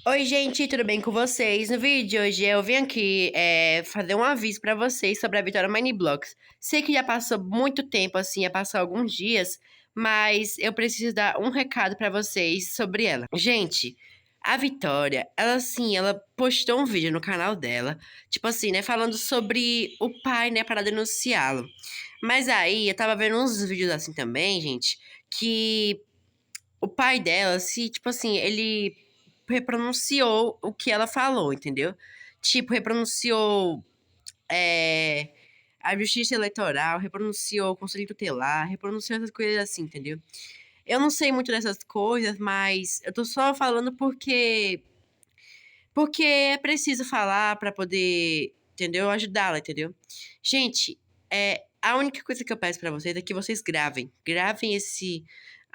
Oi, gente, tudo bem com vocês? No vídeo de hoje eu vim aqui fazer um aviso pra vocês sobre a Vitória Mineblocks. Sei que já passou muito tempo, assim, já passou alguns dias, mas eu preciso dar um recado pra vocês sobre ela. Gente, a Vitória, ela assim, ela postou um vídeo no canal dela, tipo assim, né, falando sobre o pai, né, para denunciá-lo. Mas aí eu tava vendo uns vídeos assim também, gente, que o pai dela, se, tipo assim, ele repronunciou o que ela falou, entendeu? Tipo, repronunciou é, a justiça eleitoral, repronunciou o conselho tutelar, repronunciou essas coisas assim, entendeu? Eu não sei muito dessas coisas, mas eu tô só falando porque é preciso falar pra poder, entendeu? Ajudá-la, entendeu? Gente, a única coisa que eu peço pra vocês é que vocês gravem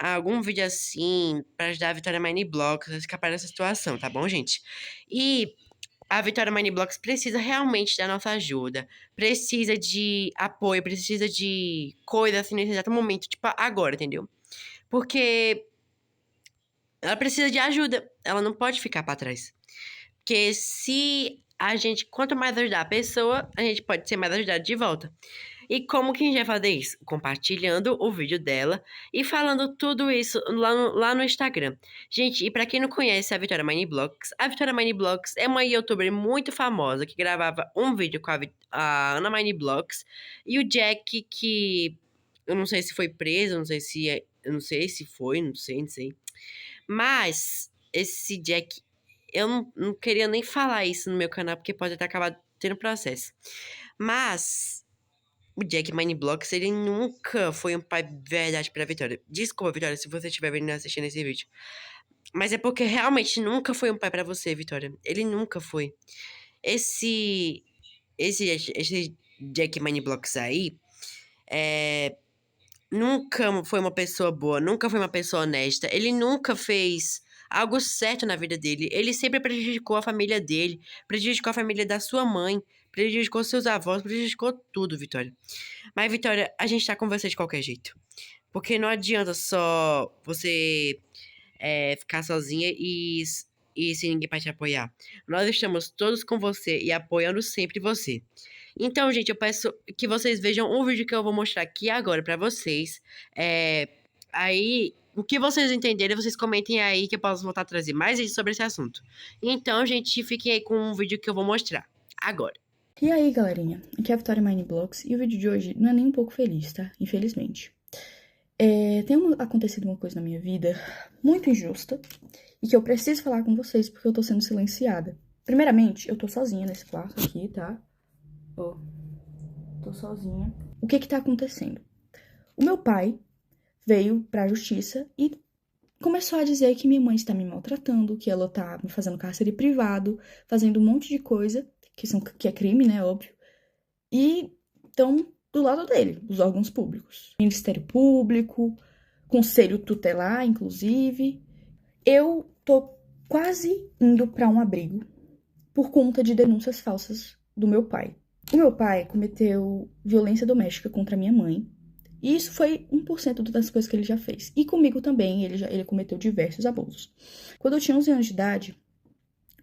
algum vídeo assim pra ajudar a Vitória Mine Blocks a escapar dessa situação, tá bom, gente? E a Vitória Mine Blocks precisa realmente da nossa ajuda, precisa de apoio, precisa de coisa assim nesse exato momento, tipo agora, entendeu? Porque ela precisa de ajuda, ela não pode ficar pra trás. Porque se a gente, quanto mais ajudar a pessoa, a gente pode ser mais ajudado de volta. E como que a gente vai fazer isso? Compartilhando o vídeo dela e falando tudo isso lá no Instagram. Gente, e pra quem não conhece a Vitória Mine Blocks é uma youtuber muito famosa que gravava um vídeo com a Ana Mine Blocks e o Jack que eu não sei se foi preso, eu não sei se foi, não sei. Mas esse Jack, eu não queria nem falar isso no meu canal, porque pode até acabar tendo processo. Mas o Jack Mineblocks, ele nunca foi um pai de verdade pra Vitória. Desculpa, Vitória, se você estiver vendo e assistindo esse vídeo. Mas é porque realmente nunca foi um pai pra você, Vitória. Ele nunca foi. Esse, esse Jack Mineblocks aí, nunca foi uma pessoa boa, nunca foi uma pessoa honesta. Ele nunca fez algo certo na vida dele. Ele sempre prejudicou a família dele, prejudicou a família da sua mãe, prejudicou seus avós, prejudicou tudo, Vitória. Mas, Vitória, a gente tá com você de qualquer jeito. Porque não adianta só você ficar sozinha e sem ninguém pra te apoiar. Nós estamos todos com você e apoiando sempre você. Então, gente, eu peço que vocês vejam um vídeo que eu vou mostrar aqui agora pra vocês. É, aí, o que vocês entenderem, vocês comentem aí que eu posso voltar a trazer mais vídeos sobre esse assunto. Então, gente, fiquem aí com um vídeo que eu vou mostrar agora. E aí, galerinha? Aqui é a Vitória Mineblocks e o vídeo de hoje não é nem um pouco feliz, tá? Infelizmente. Acontecido uma coisa na minha vida muito injusta e que eu preciso falar com vocês porque eu tô sendo silenciada. Primeiramente, eu tô sozinha nesse quarto aqui, tá? Ó, tô sozinha. O que que tá acontecendo? O meu pai veio pra justiça e começou a dizer que minha mãe está me maltratando, que ela tá me fazendo cárcere privado, fazendo um monte de coisa, que é crime, né, óbvio. E estão do lado dele, os órgãos públicos. Ministério Público, Conselho Tutelar, inclusive. Eu tô quase indo para um abrigo por conta de denúncias falsas do meu pai. O meu pai cometeu violência doméstica contra minha mãe. E isso foi 1% das coisas que ele já fez. E comigo também, ele cometeu diversos abusos. Quando eu tinha 11 anos de idade,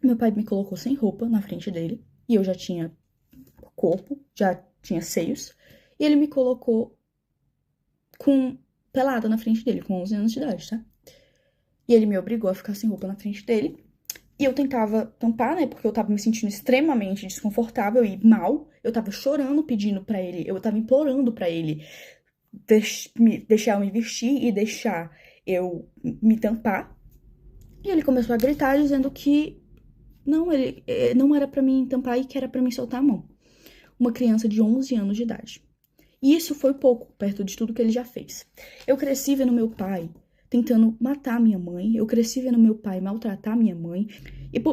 meu pai me colocou sem roupa na frente dele. E eu já tinha corpo, já tinha seios, e ele me colocou com pelada na frente dele, com 11 anos de idade, tá? E ele me obrigou a ficar sem roupa na frente dele. E eu tentava tampar, né? Porque eu tava me sentindo extremamente desconfortável e mal. Eu tava chorando, pedindo para ele, eu tava implorando para ele deixar eu me vestir e deixar eu me tampar. E ele começou a gritar dizendo que não, ele não era para mim tampar e que era para mim soltar a mão. Uma criança de 11 anos de idade. E isso foi pouco, perto de tudo que ele já fez. Eu cresci vendo meu pai tentando matar minha mãe, eu cresci vendo meu pai maltratar minha mãe.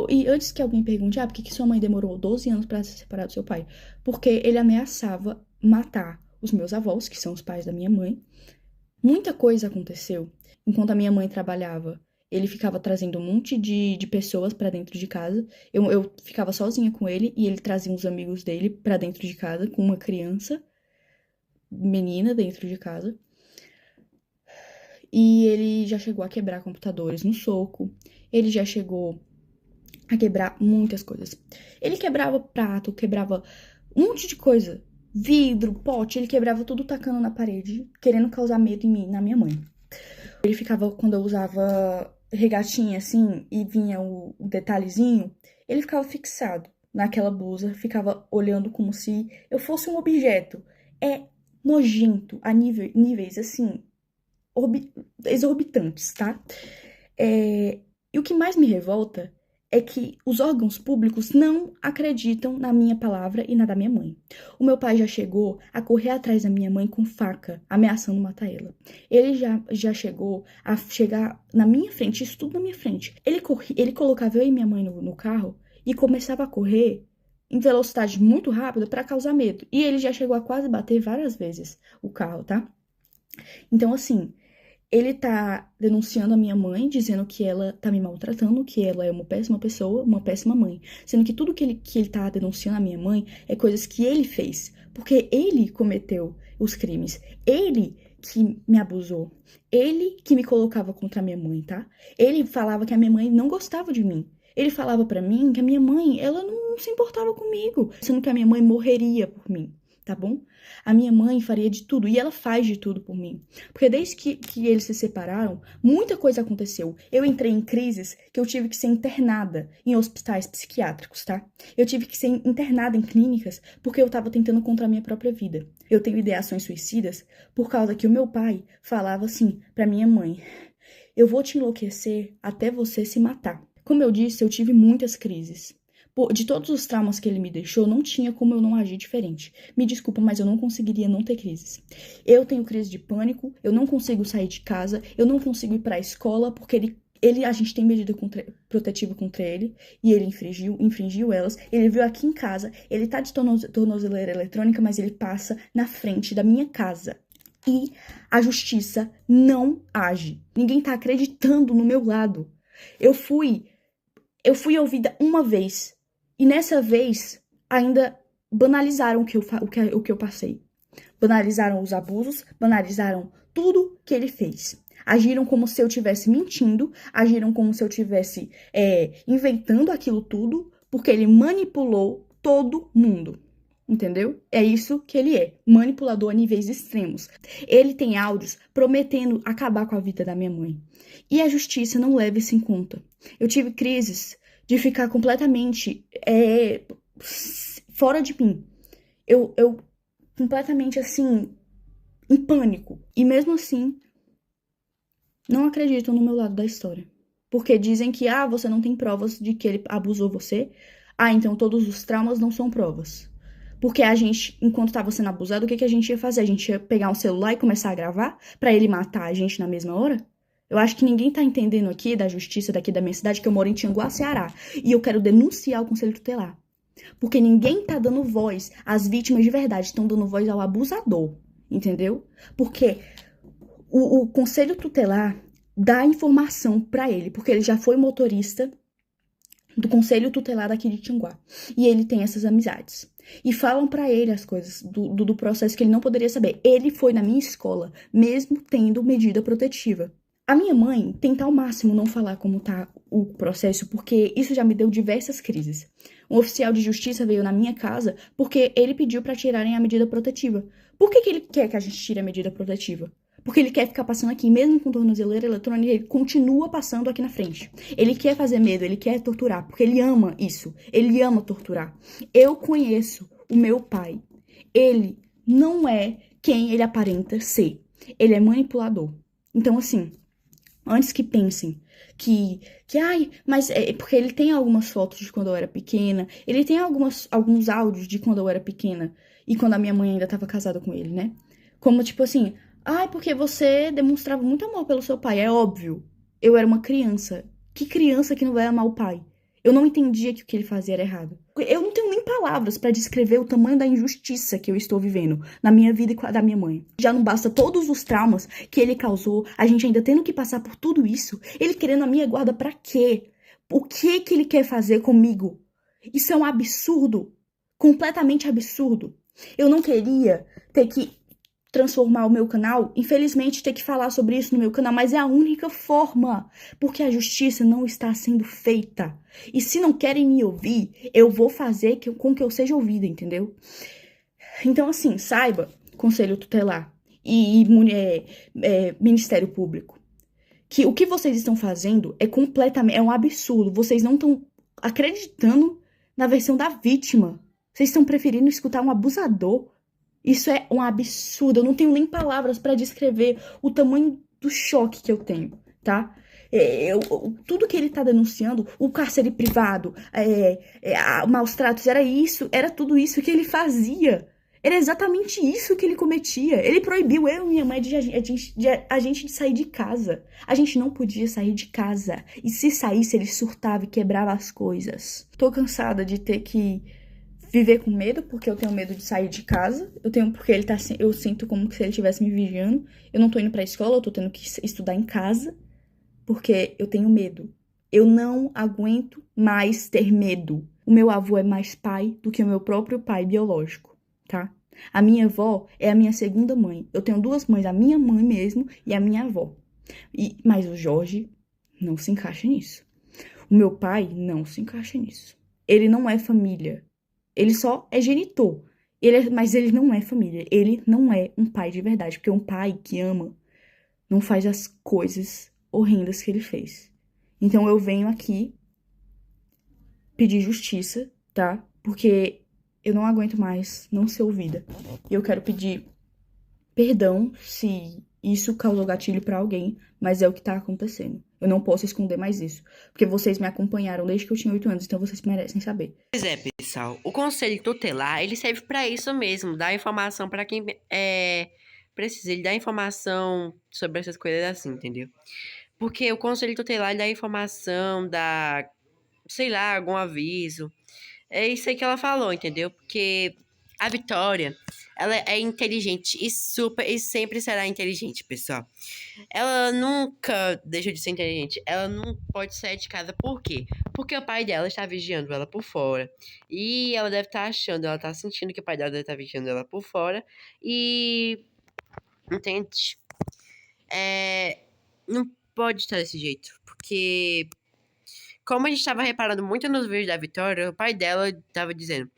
E antes que alguém pergunte, por que sua mãe demorou 12 anos para se separar do seu pai? Porque ele ameaçava matar os meus avós, que são os pais da minha mãe. Muita coisa aconteceu enquanto a minha mãe trabalhava. Ele ficava trazendo um monte de pessoas para dentro de casa. Eu ficava sozinha com ele e ele trazia uns amigos dele para dentro de casa com uma criança menina dentro de casa. E ele já chegou a quebrar computadores no soco. Ele já chegou a quebrar muitas coisas. Ele quebrava prato, quebrava um monte de coisa. Vidro, pote, ele quebrava tudo tacando na parede, querendo causar medo em mim, na minha mãe. Ele ficava, quando eu usava regatinha assim, e vinha o detalhezinho, ele ficava fixado naquela blusa, ficava olhando como se eu fosse um objeto. É nojento a níveis assim, exorbitantes, tá? E o que mais me revolta é que os órgãos públicos não acreditam na minha palavra e na da minha mãe. O meu pai já chegou a correr atrás da minha mãe com faca, ameaçando matar ela. Ele já chegou a chegar na minha frente, isso tudo na minha frente. Ele colocava eu e minha mãe no carro e começava a correr em velocidade muito rápida para causar medo. E ele já chegou a quase bater várias vezes o carro, tá? Então, assim, ele tá denunciando a minha mãe, dizendo que ela tá me maltratando, que ela é uma péssima pessoa, uma péssima mãe. Sendo que tudo que ele tá denunciando a minha mãe é coisas que ele fez. Porque ele cometeu os crimes. Ele que me abusou. Ele que me colocava contra a minha mãe, tá? Ele falava que a minha mãe não gostava de mim. Ele falava pra mim que a minha mãe, ela não se importava comigo. Sendo que a minha mãe morreria por mim, tá bom? A minha mãe faria de tudo, e ela faz de tudo por mim. Porque desde que eles se separaram, muita coisa aconteceu. Eu entrei em crises que eu tive que ser internada em hospitais psiquiátricos, tá? Eu tive que ser internada em clínicas porque eu tava tentando contra a minha própria vida. Eu tenho ideações suicidas por causa que o meu pai falava assim pra minha mãe: eu vou te enlouquecer até você se matar. Como eu disse, eu tive muitas crises. De todos os traumas que ele me deixou, não tinha como eu não agir diferente. Me desculpa, mas eu não conseguiria não ter crises. Eu tenho crise de pânico, eu não consigo sair de casa, eu não consigo ir pra escola, porque a gente tem medida protetiva contra ele, e ele infringiu elas. Ele veio aqui em casa, ele tá de tornozeleira eletrônica, mas ele passa na frente da minha casa. E a justiça não age. Ninguém tá acreditando no meu lado. Eu fui ouvida uma vez. E nessa vez, ainda banalizaram o que eu passei. Banalizaram os abusos, banalizaram tudo que ele fez. Agiram como se eu estivesse mentindo, agiram como se eu estivesse inventando aquilo tudo, porque ele manipulou todo mundo. Entendeu? É isso que ele é, manipulador a níveis extremos. Ele tem áudios prometendo acabar com a vida da minha mãe. E a justiça não leva isso em conta. Eu tive crises de ficar completamente fora de mim. Eu completamente assim, em pânico. E mesmo assim, não acreditam no meu lado da história. Porque dizem que, você não tem provas de que ele abusou você. Então todos os traumas não são provas. Porque a gente, enquanto estava sendo abusado, o que a gente ia fazer? A gente ia pegar um celular e começar a gravar pra ele matar a gente na mesma hora? Eu acho que ninguém tá entendendo aqui da justiça daqui da minha cidade, que eu moro em Tianguá, Ceará. E eu quero denunciar o Conselho Tutelar. Porque ninguém tá dando voz às vítimas de verdade, estão dando voz ao abusador. Entendeu? Porque o Conselho Tutelar dá informação pra ele, porque ele já foi motorista do Conselho Tutelar daqui de Tianguá. E ele tem essas amizades. E falam pra ele as coisas do processo que ele não poderia saber. Ele foi na minha escola, mesmo tendo medida protetiva. A minha mãe tenta ao máximo não falar como tá o processo, porque isso já me deu diversas crises. Um oficial de justiça veio na minha casa porque ele pediu pra tirarem a medida protetiva. Por que ele quer que a gente tire a medida protetiva? Porque ele quer ficar passando aqui, mesmo com tornozeleira eletrônica, ele continua passando aqui na frente. Ele quer fazer medo, ele quer torturar, porque ele ama isso. Ele ama torturar. Eu conheço o meu pai. Ele não é quem ele aparenta ser. Ele é manipulador. Então, assim, antes que pensem mas porque ele tem algumas fotos de quando eu era pequena, ele tem alguns áudios de quando eu era pequena e quando a minha mãe ainda estava casada com ele, né? Como, tipo assim, porque você demonstrava muito amor pelo seu pai. É óbvio, eu era uma criança. Que criança que não vai amar o pai? Eu não entendia que o que ele fazia era errado. Eu não tenho nem palavras pra descrever o tamanho da injustiça que eu estou vivendo na minha vida e com a da minha mãe. Já não basta todos os traumas que ele causou, a gente ainda tendo que passar por tudo isso, ele querendo a minha guarda pra quê? O que ele quer fazer comigo? Isso é um absurdo. Completamente absurdo. Eu não queria ter que transformar o meu canal, infelizmente ter que falar sobre isso no meu canal, mas é a única forma, porque a justiça não está sendo feita. E se não querem me ouvir, eu vou fazer com que eu seja ouvida, entendeu? Então, assim, saiba, Conselho Tutelar e Ministério Público, que o que vocês estão fazendo é um absurdo. Vocês não estão acreditando na versão da vítima. Vocês estão preferindo escutar um abusador. Isso é um absurdo. Eu não tenho nem palavras para descrever o tamanho do choque que eu tenho, tá? Tudo que ele tá denunciando, o cárcere privado, maus tratos, era tudo isso que ele fazia. Era exatamente isso que ele cometia. Ele proibiu eu e minha mãe de a gente sair de casa. A gente não podia sair de casa. E se saísse, ele surtava e quebrava as coisas. Tô cansada de ter que viver com medo, porque eu tenho medo de sair de casa. Eu sinto como se ele estivesse me vigiando. Eu não tô indo pra escola, eu tô tendo que estudar em casa, porque eu tenho medo. Eu não aguento mais ter medo. O meu avô é mais pai do que o meu próprio pai biológico, tá? A minha avó é a minha segunda mãe. Eu tenho duas mães, a minha mãe mesmo e a minha avó. Mas o Jorge não se encaixa nisso. O meu pai não se encaixa nisso. Ele não é família. Ele só é genitor. Mas ele não é família. Ele não é um pai de verdade. Porque um pai que ama não faz as coisas horrendas que ele fez. Então eu venho aqui pedir justiça, tá? Porque eu não aguento mais não ser ouvida. E eu quero pedir perdão se isso causou gatilho pra alguém, mas é o que tá acontecendo. Eu não posso esconder mais isso, porque vocês me acompanharam desde que eu tinha 8 anos, então vocês merecem saber. Pois é, pessoal. O conselho tutelar, ele serve pra isso mesmo, dar informação pra quem precisa. Ele dá informação sobre essas coisas assim, entendeu? Porque o conselho tutelar ele dá informação, dá, sei lá, algum aviso. É isso aí que ela falou, entendeu? Porque a Vitória, ela é inteligente e sempre será inteligente, pessoal. Ela nunca deixa de ser inteligente. Ela não pode sair de casa. Por quê? Porque o pai dela está vigiando ela por fora. E ela deve estar achando, ela está sentindo que o pai dela deve estar vigiando ela por fora. E. Entende? Não pode estar desse jeito. Porque. Como a gente estava reparando muito nos vídeos da Vitória, o pai dela estava dizendo: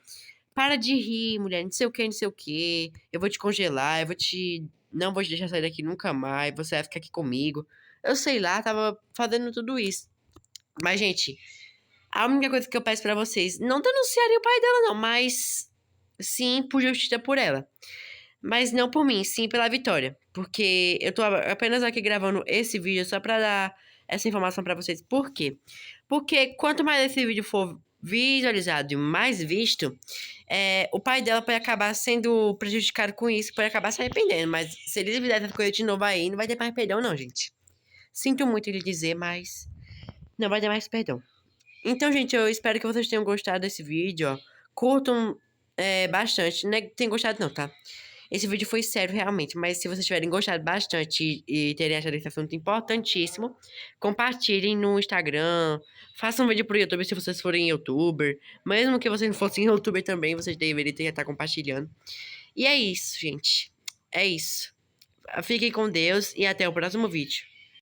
para de rir, mulher, não sei o que, não sei o que. Eu vou te congelar, eu vou te. Não vou te deixar sair daqui nunca mais. Você vai ficar aqui comigo. Eu sei lá, tava fazendo tudo isso. Mas, gente, a única coisa que eu peço pra vocês, não denunciarem o pai dela, não, mas sim por justiça por ela. Mas não por mim, sim pela Vitória. Porque eu tô apenas aqui gravando esse vídeo só pra dar essa informação pra vocês. Por quê? Porque quanto mais esse vídeo for visualizado e mais visto, o pai dela pode acabar sendo prejudicado com isso, pode acabar se arrependendo. Mas se ele fizer essa coisa de novo aí, não vai ter mais perdão, não, gente. Sinto muito lhe dizer, mas não vai ter mais perdão. Então, gente, eu espero que vocês tenham gostado desse vídeo, ó. Curtam bastante. Não é que tenham gostado, não, tá? Esse vídeo foi sério, realmente. Mas se vocês tiverem gostado bastante e terem achado esse assunto importantíssimo, compartilhem no Instagram. Façam um vídeo pro YouTube se vocês forem youtuber. Mesmo que vocês não fossem youtuber também, vocês deveriam estar compartilhando. E é isso, gente. É isso. Fiquem com Deus e até o próximo vídeo.